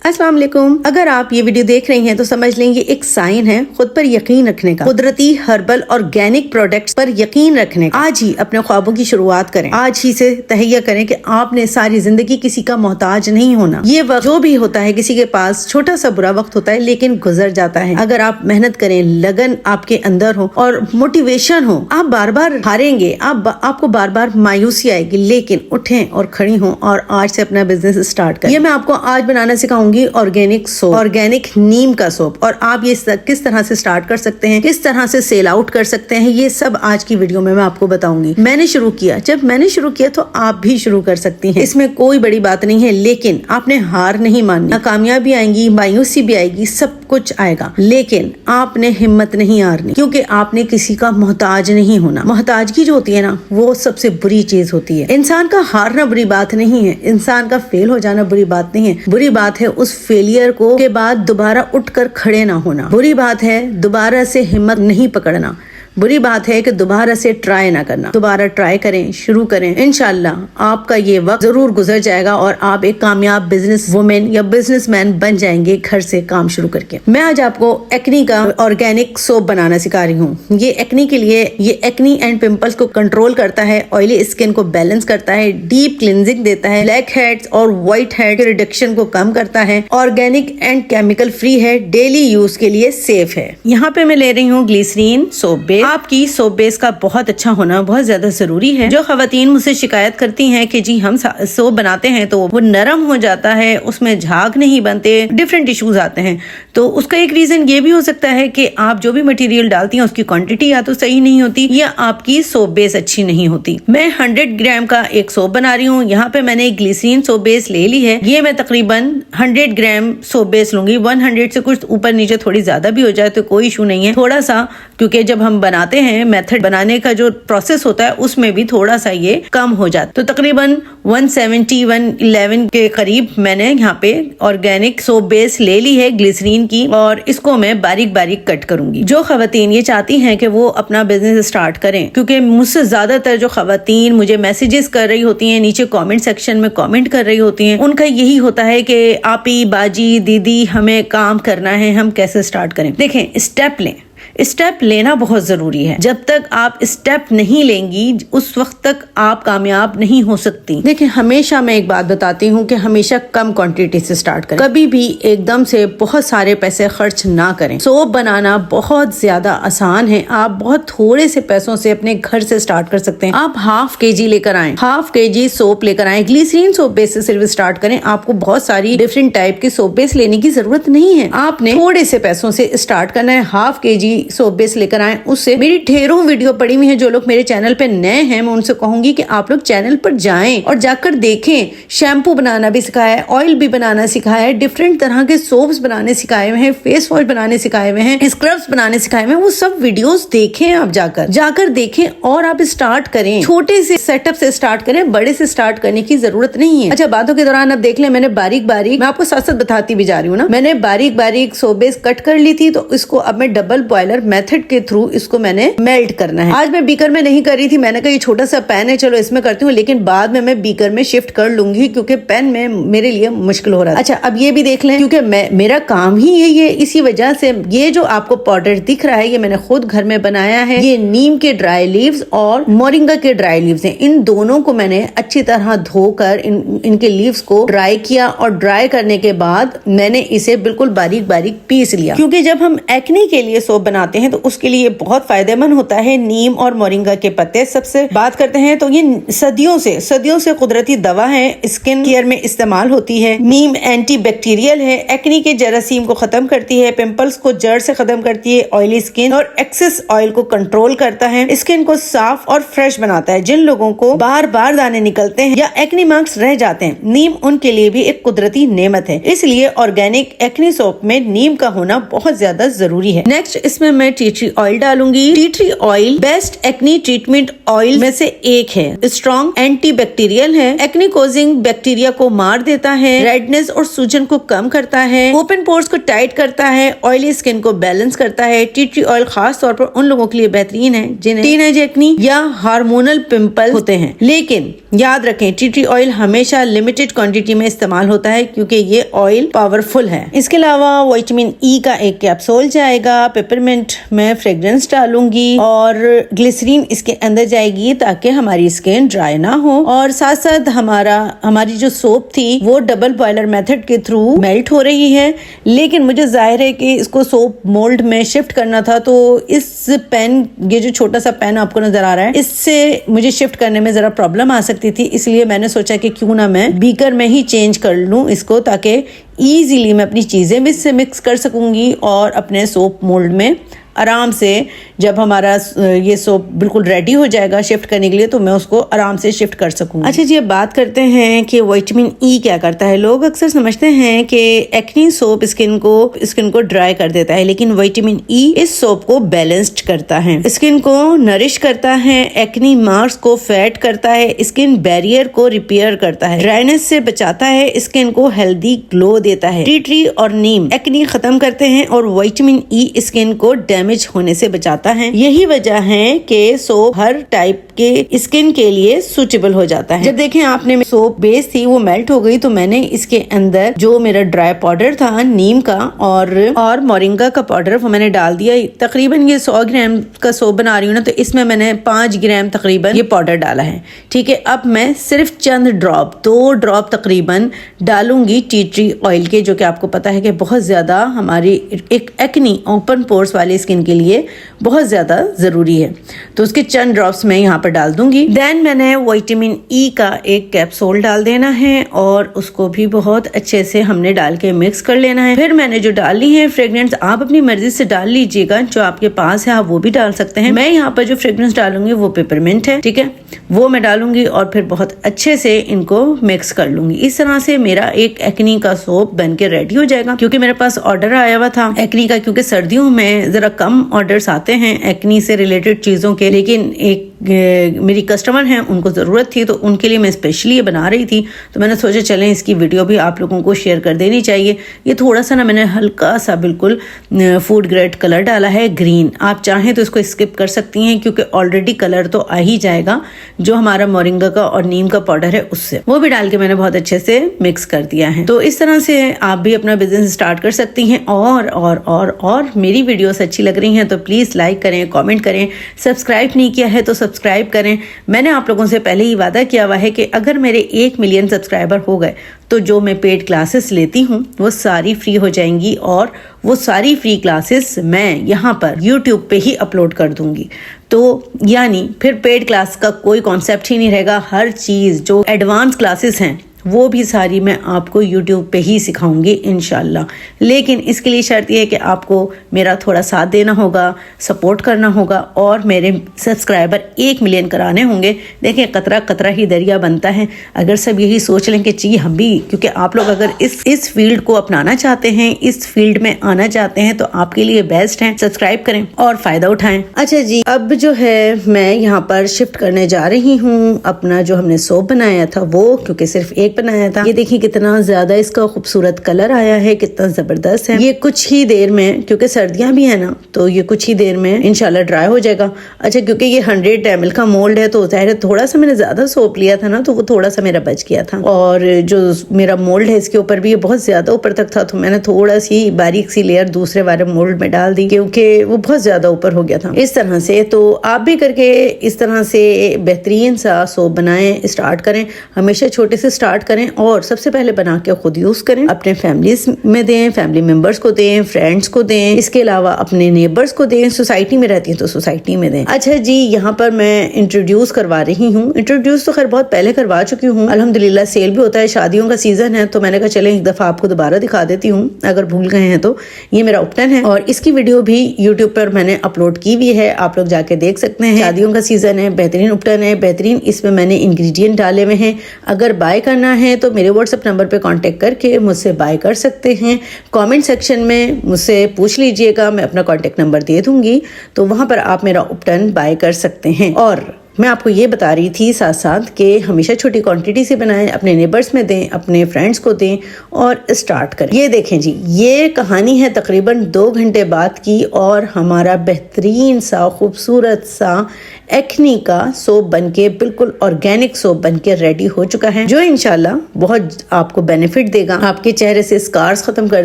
अस्सलाम वालेकुम। अगर आप ये वीडियो देख रही हैं तो समझ लें ये एक साइन है खुद पर यकीन रखने का, कुदरती हर्बल ऑर्गेनिक प्रोडक्ट्स पर यकीन रखने का। आज ही अपने ख्वाबों की शुरुआत करें, आज ही से तहैया करें कि आपने सारी जिंदगी किसी का मोहताज नहीं होना। ये वक्त जो भी होता है किसी के पास छोटा सा बुरा वक्त होता है लेकिन गुजर जाता है। अगर आप मेहनत करें, लगन आपके अंदर हो और मोटिवेशन हो, आप बार बार हारेंगे, आपको बार बार मायूसी आएगी, लेकिन उठें और खड़ी हों और आज से अपना बिजनेस स्टार्ट करें। ये मैं आपको आज बनाना सिखाऊंगी ऑर्गेनिक सोप, ऑर्गेनिक नीम का सोप, और आप ये किस तरह से स्टार्ट कर सकते हैं, किस तरह से सेल आउट कर सकते हैं, ये सब आज की वीडियो में मैं आपको बताऊंगी। मैंने शुरू किया, जब मैंने शुरू किया तो आप भी शुरू कर सकती हैं। इसमें कोई बड़ी बात नहीं है, लेकिन आपने हार नहीं माननी। नाकामयाबी आएंगी, मायूसी भी आएगी, सब कुछ आएगा, लेकिन आपने हिम्मत नहीं हारनी, क्योंकि आपने किसी का मोहताज नहीं होना। मोहताजगी जो होती है ना, वो सबसे बुरी चीज होती है। इंसान का हारना बुरी बात नहीं है, इंसान का फेल हो जाना बुरी बात नहीं है। बुरी बात है उस फेलियर को के बाद दोबारा उठकर खड़े ना होना। बुरी बात है दोबारा से हिम्मत नहीं पकड़ना। बुरी बात है कि दोबारा से ट्राई ना करना। दोबारा ट्राई करें, शुरू करें, इंशाल्लाह आपका ये वक्त जरूर गुजर जाएगा और आप एक कामयाब बिजनेस वुमेन या बिजनेसमैन बन जाएंगे घर से काम शुरू करके। मैं आज आपको एक्नी का ऑर्गेनिक सोप बनाना सिखा रही हूँ। ये एक्नी के लिए, ये एक्नी एंड पिंपल्स को कंट्रोल करता है, ऑयली स्किन को बैलेंस करता है, डीप क्लिनजिंग देता है, ब्लैक हेड्स और व्हाइट हेड के रिडक्शन को कम करता है, ऑर्गेनिक एंड केमिकल फ्री है, डेली यूज के लिए सेफ है। यहाँ पे मैं ले रही हूँ ग्लिसरीन सोप बेस। आपकी सोप बेस का बहुत अच्छा होना बहुत ज्यादा जरूरी है। जो खवातीन मुझसे शिकायत करती हैं कि जी हम सोप बनाते हैं तो वो नरम हो जाता है, उसमें झाग नहीं बनते, डिफरेंट इश्यूज आते हैं, तो उसका एक रीजन ये भी हो सकता है कि आप जो भी मटेरियल डालती हैं उसकी क्वांटिटी या तो सही नहीं होती या आपकी सोप बेस अच्छी नहीं होती। मैं 100 ग्राम का एक सोप बना रही हूँ। यहाँ पे मैंने एक ग्लिसरीन सोप बेस ले ली है। ये मैं तकरीबन 100 ग्राम सोप बेस लूंगी। 100 से कुछ ऊपर नीचे थोड़ी ज्यादा भी हो जाए तो कोई इशू नहीं है, थोड़ा सा, क्योंकि जब हम बनाते हैं मेथड बनाने का जो प्रोसेस होता है उसमें भी थोड़ा सा ये कम हो जाता। तो तकरीबन 111 के करीब मैंने यहाँ पे ऑर्गेनिक सोप बेस ले ली है ग्लिसरीन की, और इसको मैं बारीक बारीक कट करूंगी। जो खवातीन ये चाहती हैं कि वो अपना बिजनेस स्टार्ट करें, क्योंकि मुझसे ज्यादातर जो खवातीन मुझे मैसेजेस कर रही होती हैं, नीचे कमेंट सेक्शन में कमेंट कर रही होती हैं, उनका यही होता है कि आपी, बाजी, दीदी हमें काम करना है, हम कैसे स्टार्ट करें। देखें, स्टेप लें, स्टेप लेना बहुत जरूरी है। जब तक आप स्टेप नहीं लेंगी उस वक्त तक आप कामयाब नहीं हो सकती। देखिए, हमेशा मैं एक बात बताती हूँ कि हमेशा कम क्वांटिटी से स्टार्ट करें, कभी भी एकदम से बहुत सारे पैसे खर्च ना करें। सोप बनाना बहुत ज्यादा आसान है, आप बहुत थोड़े से पैसों से अपने घर से स्टार्ट कर सकते हैं। आप ½ kg लेकर आए, ½ kg सोप लेकर आए, ग्लिसरीन सोप बेस से सिर्फ स्टार्ट करें। आपको बहुत सारी डिफरेंट टाइप की सोप बेस लेने की जरूरत नहीं है, आपने थोड़े से पैसों से स्टार्ट करना है। ½ kg सोप बेस लेकर आए। उससे मेरी ढेरों वीडियो पड़ी हुई हैं। जो लोग मेरे चैनल पे नए हैं मैं उनसे कहूंगी कि आप लोग चैनल पर जाएं और जाकर देखें। शैम्पू बनाना भी सिखाया है, ऑयल भी बनाना सिखाया है, डिफरेंट तरह के सोप्स बनाने सिखाए हुए हैं, फेस वॉश बनाने सिखाए हुए हैं, स्क्रब्स बनाने सिखाए हुए हैं। वो सब वीडियोस देखें, आप जाकर देखें और आप स्टार्ट करें। छोटे से सेटअप से स्टार्ट करें, बड़े से स्टार्ट करने की जरूरत नहीं है। अच्छा, बातों के दौरान अब देख लें, मैंने बारीक बारीक, मैं आपको साथ साथ बताती भी जा रही हूँ ना, मैंने बारीक बारीक सोप बेस कट कर ली थी, तो इसको अब मैं डबल बॉयलर मेथड के थ्रू इसको मैंने मेल्ट करना है। आज मैं बीकर में नहीं कर रही थी, मैंने कहा ये छोटा सा पैन है, चलो इसमें करती हूँ, लेकिन बाद में मैं बीकर में शिफ्ट कर लूंगी क्योंकि पैन में मेरे लिए मुश्किल हो रहा है। अच्छा, अब ये भी देख लें, क्योंकि मेरा काम ही यही है, इसी वजह से ये जो आपको पाउडर दिख रहा है ये मैंने खुद घर में बनाया है। ये नीम के ड्राई लीव्स और मोरिंगा के ड्राई लीव्स हैं। इन दोनों को मैंने अच्छी तरह धोकर इनके लीव्स को ड्राई किया, और ड्राई करने के बाद मैंने इसे बिल्कुल बारीक बारीक पीस लिया, क्योंकि जब हम एक्ने के लिए सोप बनाते हैं तो उसके लिए बहुत फायदेमंद होता है नीम और मोरिंगा के पत्ते। सबसे बात करते हैं तो ये सदियों से कुदरती दवा है, स्किन केयर में इस्तेमाल होती है। नीम एंटी बैक्टीरियल है, एक्ने के जरासीम को खत्म करती है, पिंपल्स को जड़ से खत्म करती है, ऑयली स्किन और एक्सेस ऑयल को कंट्रोल करता है, स्किन को साफ और फ्रेश बनाता है। जिन लोगों को बार बार दाने निकलते हैं या एक्ने मार्क्स रह जाते हैं, नीम उनके लिए भी एक कुदरती नेमत है। इसलिए ऑर्गेनिक एक्ने सोप में नीम का होना बहुत ज्यादा जरूरी है। नेक्स्ट इसमें मैं टी ट्री ऑयल डालूंगी। Tea tree oil best acne treatment oil में से एक है। स्ट्रॉन्ग एंटी बैक्टीरियल है, एक्नी कोजिंग बैक्टीरिया को मार देता है, रेडनेस और सूजन को कम करता है, ओपन पोर्स को टाइट करता है, ऑयली स्किन को बैलेंस करता है। टी ट्री ऑयल खास तौर पर उन लोगों के लिए बेहतरीन है जिन्हें टीनेज एक्नी या हार्मोनल पिंपल होते हैं। लेकिन याद रखें, टी ट्री ऑयल हमेशा लिमिटेड क्वांटिटी में इस्तेमाल होता है क्योंकि ये ऑयल पावरफुल है। इसके अलावा विटामिन ई का एक कैप्सूल जाएगा, पेपरमिंट में फ्रेग्रेंस डालूंगी और ग्लिसरीन इसके अंदर जाएगी ताकि हमारी स्किन ड्राई ना हो। और साथ साथ हमारी जो सोप थी वो डबल बॉयलर मेथड के थ्रू मेल्ट हो रही है, लेकिन मुझे जाहिर है कि इसको सोप मोल्ड में शिफ्ट करना था, तो इस पेन, ये जो छोटा सा पेन आपको नजर आ रहा है, इससे मुझे शिफ्ट करने में जरा प्रॉब्लम आ सकती थी। इसलिए मैंने सोचा कि क्यों ना मैं बीकर में ही चेंज कर लूं इसको, ताकि इजीली मैं अपनी चीजें भी इससे मिक्स कर सकूंगी और अपने सोप मोल्ड में आराम से, जब हमारा ये सोप बिल्कुल रेडी हो जाएगा शिफ्ट करने के लिए, तो मैं उसको आराम से शिफ्ट कर सकूंगी। अच्छा जी, अब बात करते हैं कि विटामिन ई क्या करता है। लोग अक्सर समझते हैं कि एक्नी सोप स्किन को ड्राई कर देता है, लेकिन विटामिन ई इस सोप को बैलेंस्ड करता है, स्किन को नरिश करता है, एक्नी मार्क्स को फैट करता है, स्किन बैरियर को रिपेयर करता है, ड्राइनेस से बचाता है, स्किन को हेल्दी ग्लो देता है। टी ट्री और नीम एक्नी खत्म करते हैं और विटामिन ई स्किन को डैमेज होने से बचाता है। यही वजह है कि सोप हर टाइप के स्किन के लिए सूटेबल हो जाता है। जब देखें आपने सोप बेस थी वो मेल्ट हो गई, तो मैंने इसके अंदर जो मेरा ड्राई पाउडर था नीम का और मोरिंगा का पाउडर वो मैंने डाल दिया। तकरीबन ये 100 ग्राम का सोप बना रही हूँ ना, तो इसमें मैंने 5 ग्राम तकरीबन ये पाउडर डाला है। ठीक है, अब मैं सिर्फ चंद ड्रॉप, 2 ड्रॉप तकरीबन डालूंगी टी ट्री ऑयल के, जो कि आपको पता है कि बहुत ज्यादा हमारी एक एक्नी ओपन पोर्स वाली स्किन के लिए बहुत ज्यादा जरूरी है। तो उसके चंद ड्रॉप्स मैं यहाँ पर डाल दूंगी। देन मैंने विटामिन ई का एक कैप्सूल डाल देना है और उसको भी बहुत अच्छे से हमने डाल के मिक्स कर लेना है। फिर मैंने जो डाली है फ्रेग्रेंस, आप अपनी मर्जी से डाल लीजिएगा, जो आपके पास है आप वो भी डाल सकते हैं। मैं यहाँ पर जो फ्रेग्रेंस डालूंगी वो पेपरमिंट है, ठीक है, वो मैं डालूंगी और फिर बहुत अच्छे से इनको मिक्स कर लूंगी। इस तरह से मेरा एक एक्नी का सोप बन के रेडी हो जाएगा। क्योंकि मेरे पास ऑर्डर आया हुआ था एक्नी का, क्योंकि सर्दियों में जरा कम ऑर्डर्स आते हैं एक्नी से रिलेटेड चीजों के, लेकिन एक मेरी कस्टमर हैं उनको ज़रूरत थी, तो उनके लिए मैं स्पेशली ये बना रही थी। तो मैंने सोचा चलें इसकी वीडियो भी आप लोगों को शेयर कर देनी चाहिए। ये थोड़ा सा ना मैंने हल्का सा बिल्कुल फूड ग्रेड कलर डाला है, ग्रीन। आप चाहें तो इसको स्किप कर सकती हैं क्योंकि ऑलरेडी कलर तो आ ही जाएगा जो हमारा मोरिंगा का और नीम का पाउडर है उससे। वो भी डाल के मैंने बहुत अच्छे से मिक्स कर दिया है। तो इस तरह से आप भी अपना बिजनेस स्टार्ट कर सकती हैं। और मेरी वीडियोस अच्छी लग रही हैं तो प्लीज़ लाइक करें, कमेंट करें, सब्सक्राइब नहीं किया है तो सब्सक्राइब करें। मैंने आप लोगों से पहले ही वादा किया हुआ है कि अगर मेरे 1 मिलियन सब्सक्राइबर हो गए तो जो मैं पेड क्लासेस लेती हूँ वो सारी फ्री हो जाएंगी और वो सारी फ्री क्लासेस मैं यहाँ पर YouTube पे ही अपलोड कर दूंगी। तो यानी फिर पेड क्लास का कोई कॉन्सेप्ट ही नहीं रहेगा। हर चीज़ जो एडवांस क्लासेस हैं वो भी सारी मैं आपको YouTube पे ही सिखाऊंगी इंशाल्लाह। लेकिन इसके लिए शर्त यह है कि आपको मेरा थोड़ा साथ देना होगा, सपोर्ट करना होगा और मेरे सब्सक्राइबर 1 मिलियन कराने होंगे। देखिए कतरा कतरा ही दरिया बनता है। अगर सब यही सोच लें कि जी हम भी, क्योंकि आप लोग अगर इस फील्ड को अपनाना चाहते हैं, इस फील्ड में आना चाहते हैं, तो आपके लिए बेस्ट है। सब्सक्राइब करें और फायदा उठाएं। अच्छा जी, अब जो है मैं यहाँ पर शिफ्ट करने जा रही हूँ अपना जो हमने सोप बनाया था वो, क्योंकि सिर्फ एक बनाया था। ये देखिए कितना ज्यादा इसका खूबसूरत कलर आया है, कितना जबरदस्त है। ये कुछ ही देर में, क्योंकि सर्दियां भी है ना, तो ये कुछ ही देर में इंशाल्लाह ड्राई हो जाएगा। अच्छा, क्योंकि ये 100 ml का मोल्ड है तो जाहिर है थोड़ा सा मैंने ज्यादा सोप लिया था ना, तो वो थोड़ा सा मेरा बच गया था। और जो मेरा मोल्ड है इसके ऊपर भी ये बहुत ज्यादा ऊपर तक था, तो मैंने थोड़ा सी बारीक सी लेयर दूसरे वाले मोल्ड में डाल दी क्योंकि वो बहुत ज्यादा ऊपर हो गया था। इस तरह से तो आप भी करके इस तरह से बेहतरीन सा सोप बनाएं, स्टार्ट करें। हमेशा छोटे से स्टार्ट करें और सबसे पहले बना के खुद यूज करें, अपने फैमिलीज में दें, फैमिली मेंबर्स को दें, फ्रेंड्स को दें, इसके अलावा अपने नेबर्स को दें, सोसाइटी में रहती हैं तो सोसाइटी में दें। अच्छा जी, यहाँ पर मैं इंट्रोड्यूस करवा रही हूँ। इंट्रोड्यूस तो खैर बहुत पहले करवा चुकी हूँ, अल्हम्दुलिल्लाह। सेल भी होता है, शादियों का सीजन है, तो मैंने कहा चले एक दफा आपको दोबारा दिखा देती हूँ अगर भूल गए हैं तो। ये मेरा उपटन है और इसकी वीडियो भी यूट्यूब पर मैंने अपलोड की हुई है, आप लोग जाके देख सकते हैं। शादियों का सीजन है, बेहतरीन उपटन है, बेहतरीन इसमें मैंने इंग्रेडिएंट डाले हुए हैं। अगर बाय करना चाहें तो मेरे व्हाट्सएप नंबर पे कांटेक्ट करके मुझसे बाय कर सकते हैं। कमेंट सेक्शन में मुझसे पूछ लीजिएगा, मैं अपना कांटेक्ट नंबर दे दूंगी, तो वहां पर आप मेरा उपटन बाय कर सकते हैं। और मैं आपको ये बता रही थी साथ साथ कि हमेशा छोटी क्वांटिटी से बनाएं, अपने नेबर्स में दें, अपने फ्रेंड्स को दें और स्टार्ट करें। ये देखें जी, ये कहानी है तकरीबन 2 घंटे बाद की और हमारा बेहतरीन सा खूबसूरत सा एक्नी का सोप बनके, बिल्कुल ऑर्गेनिक सोप बनके रेडी हो चुका है, जो इंशाल्लाह बहुत आपको बेनिफिट देगा। आपके चेहरे से स्कार्स खत्म कर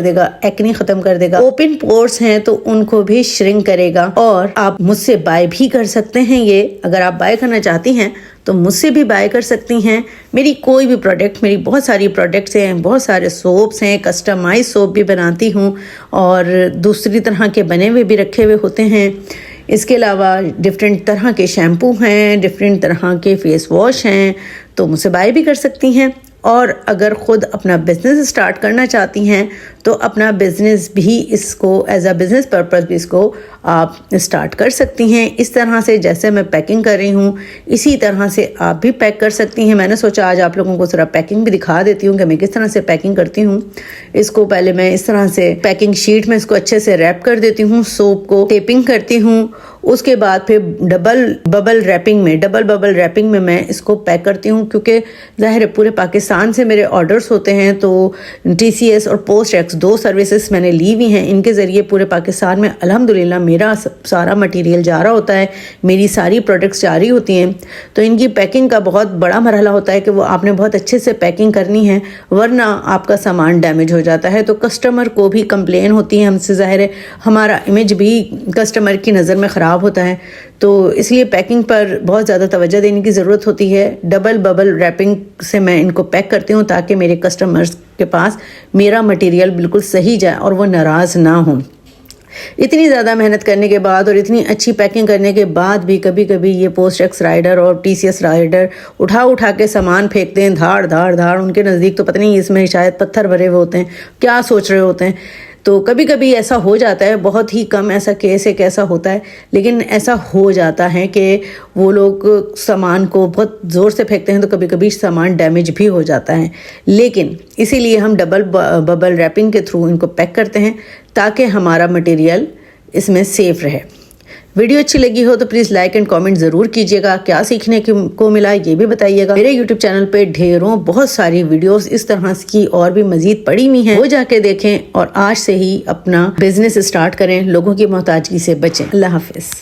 देगा, एक्नी खत्म कर देगा, ओपन पोर्स हैं तो उनको भी श्रिंक करेगा। और आप मुझसे बाय भी कर सकते हैं। ये अगर आप बाय करना चाहती हैं तो मुझसे भी बाय कर सकती हैं। मेरी कोई भी प्रोडक्ट, मेरी बहुत सारी प्रोडक्ट्स हैं, बहुत सारे सोप्स हैं, कस्टमाइज सोप भी बनाती हूँ और दूसरी तरह के बने हुए भी रखे हुए होते हैं। इसके अलावा डिफरेंट तरह के शैम्पू हैं, डिफरेंट तरह के फेस वॉश हैं, तो मुझसे बाय भी कर सकती हैं। और अगर ख़ुद अपना बिज़नेस स्टार्ट करना चाहती हैं तो अपना बिज़नेस भी इसको एज अ बिज़नेस पर्पस भी इसको आप स्टार्ट कर सकती हैं। इस तरह से जैसे मैं पैकिंग कर रही हूँ इसी तरह से आप भी पैक कर सकती हैं। मैंने सोचा आज आप लोगों को ज़रा पैकिंग भी दिखा देती हूँ कि मैं किस तरह से पैकिंग करती हूँ। इसको पहले मैं इस तरह से पैकिंग शीट में इसको अच्छे से रैप कर देती हूँ, सोप को टेपिंग करती हूँ। उसके बाद फिर डबल बबल रैपिंग में मैं इसको पैक करती हूँ, क्योंकि ज़ाहिर है पूरे पाकिस्तान से मेरे ऑर्डर्स होते हैं। तो TCS और पोस्ट एक्स 2 सर्विसेज मैंने ली हुई हैं, इनके ज़रिए पूरे पाकिस्तान में अल्हम्दुलिल्लाह मेरा सारा मटेरियल जा रहा होता है, मेरी सारी प्रोडक्ट्स जा रही होती हैं। तो इनकी पैकिंग का बहुत बड़ा मरहला होता है कि वो आपने बहुत अच्छे से पैकिंग करनी है, वरना आपका सामान डैमेज हो जाता है तो कस्टमर को भी कंप्लेन होती है हमसे, ज़ाहिर है हमारा इमेज भी कस्टमर की नज़र में ख़राब होता है। तो इसलिए पैकिंग पर बहुत ज़्यादा तवज्जो देने की ज़रूरत होती है। डबल बबल रैपिंग से मैं इनको पैक करती हूँ ताकि मेरे कस्टमर्स के पास मेरा मटेरियल बिल्कुल सही जाए और वो नाराज़ ना हो। इतनी ज़्यादा मेहनत करने के बाद और इतनी अच्छी पैकिंग करने के बाद भी कभी कभी ये पोस्ट एक्स राइडर और TCS राइडर उठा के सामान फेंकते हैं, धाड़ धाड़ धाड़। उनके नज़दीक तो पता नहीं इसमें शायद पत्थर भरे हुए होते हैं, क्या सोच रहे होते हैं। तो कभी कभी ऐसा हो जाता है, बहुत ही कम ऐसा केस है कि ऐसा होता है, लेकिन ऐसा हो जाता है कि वो लोग सामान को बहुत ज़ोर से फेंकते हैं तो कभी कभी सामान डैमेज भी हो जाता है। लेकिन इसीलिए हम डबल बबल रैपिंग के थ्रू इनको पैक करते हैं ताकि हमारा मटेरियल इसमें सेफ़ रहे। वीडियो अच्छी लगी हो तो प्लीज़ लाइक एंड कमेंट ज़रूर कीजिएगा। क्या सीखने को मिला ये भी बताइएगा। मेरे YouTube चैनल पे ढेरों बहुत सारी वीडियोस इस तरह की और भी मजीद पड़ी हुई हैं, वो जाके देखें और आज से ही अपना बिजनेस स्टार्ट करें, लोगों की मोहताजगी से बचें। अल्लाह हाफिज़।